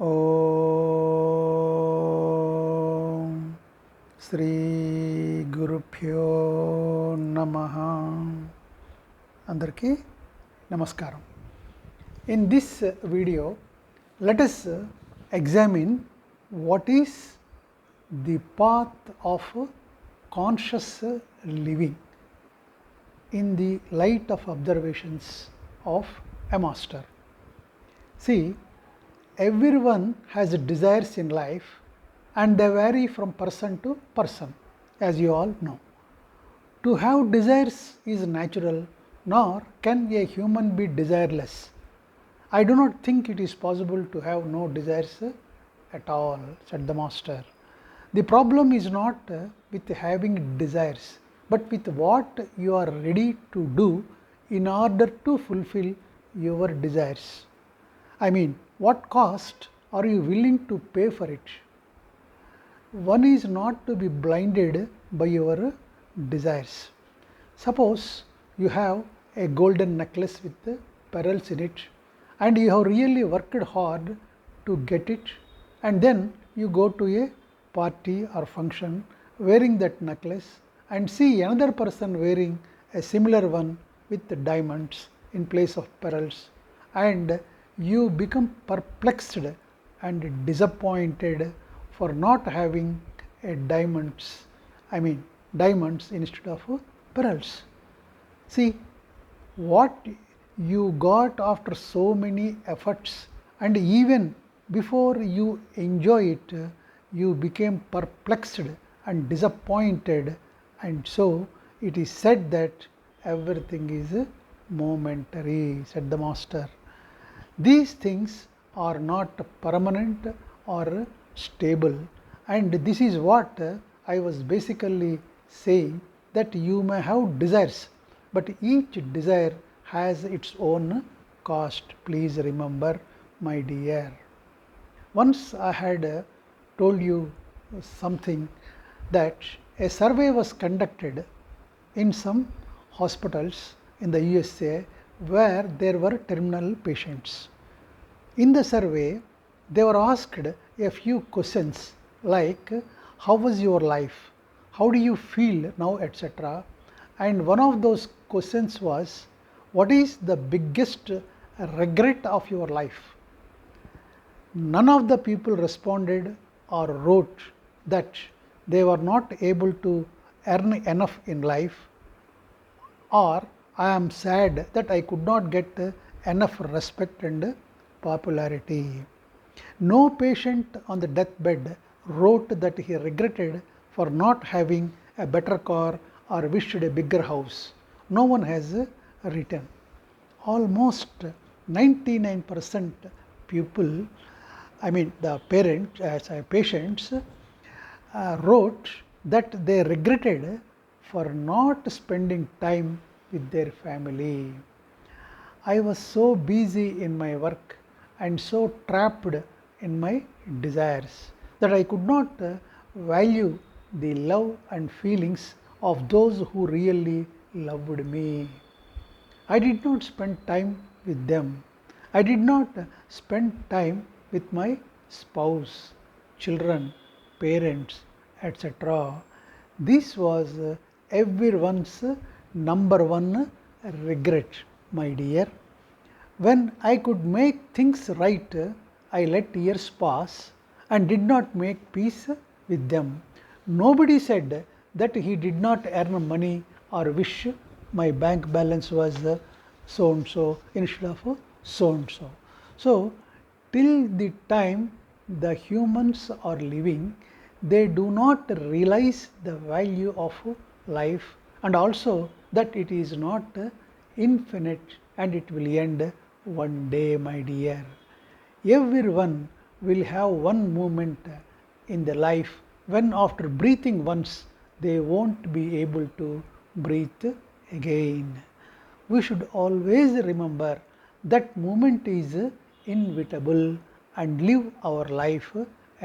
ఓం శ్రీ గురుభ్యో నమః. అందరికీ నమస్కారం. In this video, let us examine what is the path of conscious living in the light of observations of a master. See, everyone has desires in life and they vary from person to person, as you all know. To have desires is natural, nor can a human be desireless. I do not think it is possible to have no desires at all, said the master. The problem is not with having desires, but with what you are ready to do in order to fulfill your desires. I mean, what cost are you willing to pay for it? One is not to be blinded by your desires. Suppose you have a golden necklace with pearls in it and you have really worked hard to get it, and then you go to a party or function wearing that necklace and see another person wearing a similar one with diamonds in place of pearls, and you become perplexed and disappointed for not having a diamonds instead of pearls. See, what you got after so many efforts, and even before you enjoy it, you became perplexed and disappointed, and so it is said that everything is momentary, said the master. These things are not permanent or stable, and this is what I was basically saying, that you may have desires, but each desire has its own cost. Please remember, my dear. Once I had told you something, that a survey was conducted in some hospitals in the USA where there were terminal patients. In the survey, they were asked a few questions like, how was your life, how do you feel now, etc. And one of those questions was, what is the biggest regret of your life? None of the people responded or wrote that they were not able to earn enough in life, or I am sad that I could not get enough respect and popularity. No patient on the deathbed wrote that he regretted for not having a better car or wished a bigger house. No one has written. Almost 99% people, the patients wrote that they regretted for not spending time with their family. I was so busy in my work and so trapped in my desires that I could not value the love and feelings of those who really loved me. I did not spend time with them. I did not spend time with my spouse, children, parents, etc. This was everyone's number one regret, my dear. When I could make things right, I let years pass and did not make peace with them. Nobody said that he did not earn money or wish my bank balance was so and so instead of so and so. So, till the time the humans are living, they do not realize the value of life, and also that it is not infinite and it will end one day, my dear. Everyone will have one moment in the life when after breathing once, they won't be able to breathe again. We should always remember that moment is inevitable and live our life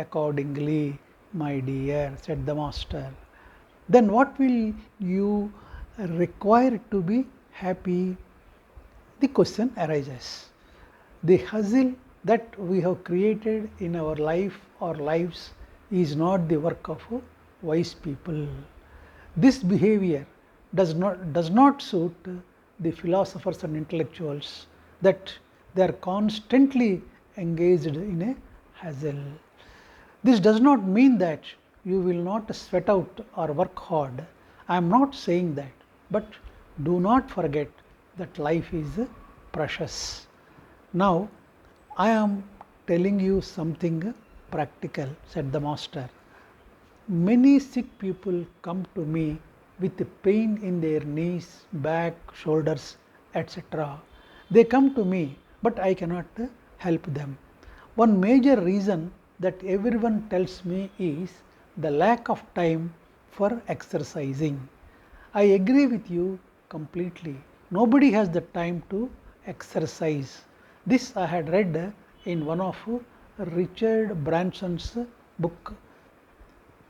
accordingly, my dear, said the master. Then what will you require to be happy? The question arises. The hustle that we have created in our life or lives is not the work of wise people. This behavior does not suit the philosophers and intellectuals, that they are constantly engaged in a hassle. This does not mean that you will not sweat out or work hard. I am not saying that, but do not forget that life is precious. Now, I am telling you something practical, said the master. Many sick people come to me with pain in their knees, back, shoulders, etc. They come to me, but I cannot help them. One major reason that everyone tells me is the lack of time for exercising. I agree with you completely. Nobody has the time to exercise. This I had read in one of Richard Branson's book.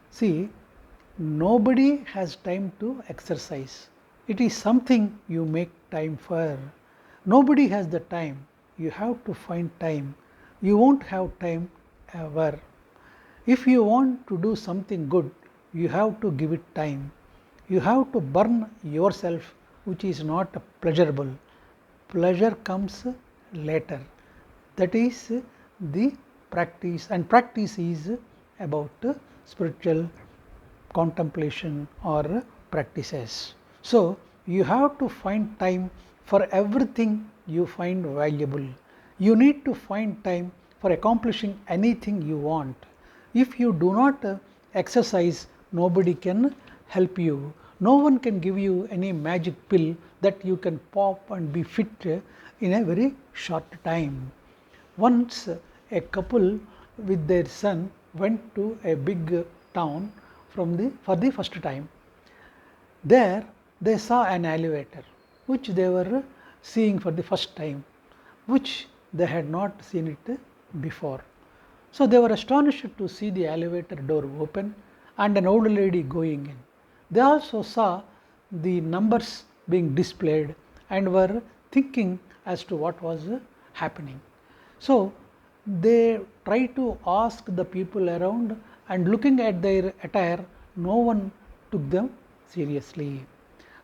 See, nobody has time to exercise. It is something you make time for. Nobody has the time. You have to find time. You won't have time ever. If you want to do something good, you have to give it time. You have to burn yourself, which is not pleasurable. Pleasure comes later. That is the practice, and practice is about spiritual contemplation or practices. So, you have to find time for everything you find valuable. You need to find time for accomplishing anything you want. If you do not exercise, nobody can help you. No one can give you any magic pill that you can pop and be fit in a very short time. Once a couple with their son went to a big town for the first time. There they saw an elevator which they were seeing for the first time, which they had not seen it before. So they were astonished to see the elevator door open and an old lady going in. They also saw the numbers being displayed and were thinking as to what was happening. So they tried to ask the people around, and looking at their attire, no one took them seriously.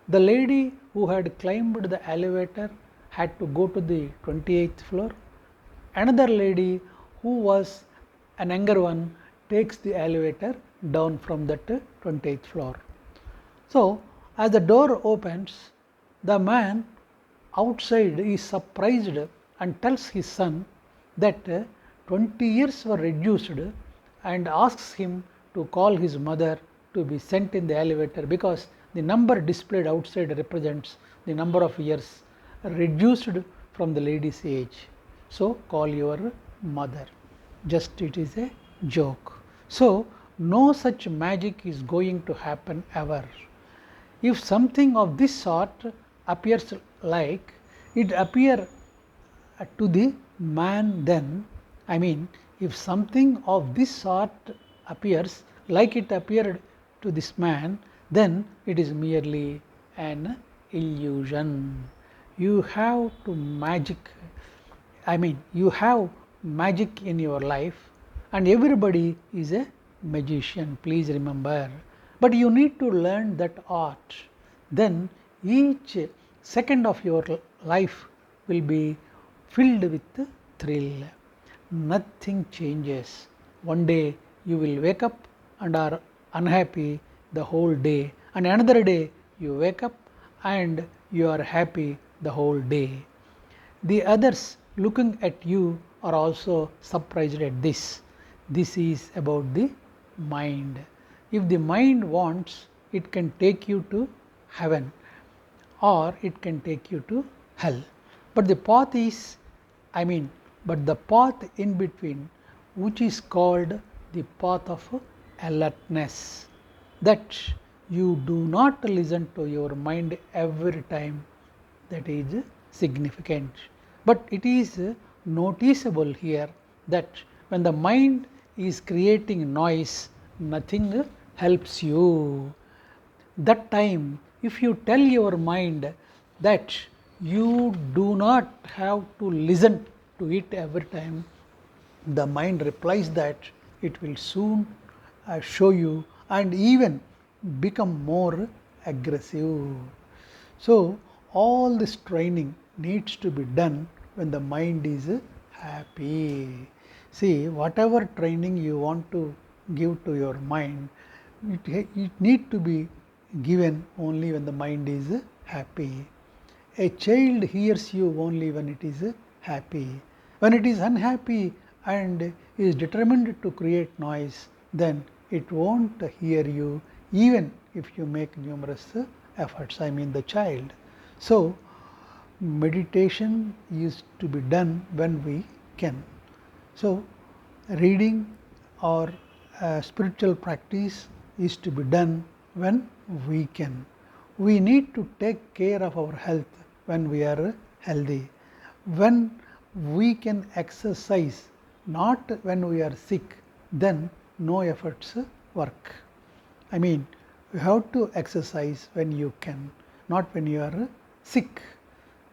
The lady who had climbed the elevator had to go to the 28th floor. Another lady who was an younger one takes the elevator down from that 28th floor. So, as the door opens, the man outside is surprised and tells his son that 20 years were reduced, and asks him to call his mother to be sent in the elevator, because the number displayed outside represents the number of years reduced from the lady's age. So, call your mother. Just it is a joke. So, no such magic is going to happen ever. If something of this sort appears like it appear to the man, then if something of this sort appears like it appeared to this man, then it is merely an illusion. You have to you have magic in your life, and everybody is a magician, please remember. But you need to learn that art. Then each second of your life will be filled with thrill. Nothing changes. One day you will wake up and are unhappy the whole day, and another day you wake up and you are happy the whole day. The others looking at you are also surprised at this. This is about the mind. If the mind wants, it can take you to heaven or it can take you to hell. But the path is, but the path in between, which is called the path of alertness, that you do not listen to your mind every time, that is significant. But it is noticeable here that when the mind is creating noise, nothing helps you. That time, if you tell your mind that you do not have to listen to it every time, the mind replies that it will soon show you and even become more aggressive. So, all this training needs to be done when the mind is happy. See, whatever training you want to give to your mind, it need to be given only when the mind is happy. A child hears you only when it is happy. When it is unhappy and is determined to create noise, then it won't hear you even if you make numerous efforts, I mean the child. So, meditation is to be done when we can. So, reading or spiritual practice is to be done when we can. We need to take care of our health when we are healthy. When we can exercise, not when we are sick, then no efforts work. I mean, you have to exercise when you can, not when you are sick,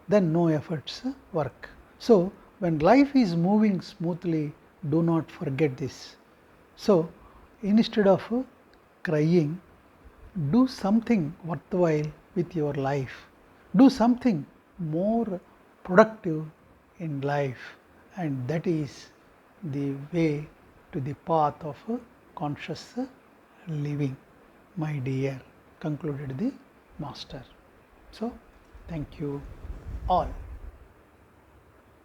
then no efforts work. So, when life is moving smoothly, do not forget this. So, instead of crying, do something worthwhile with your life. Do something more productive in life, and that is the way to the path of conscious living, my dear, concluded the master. So, thank you all.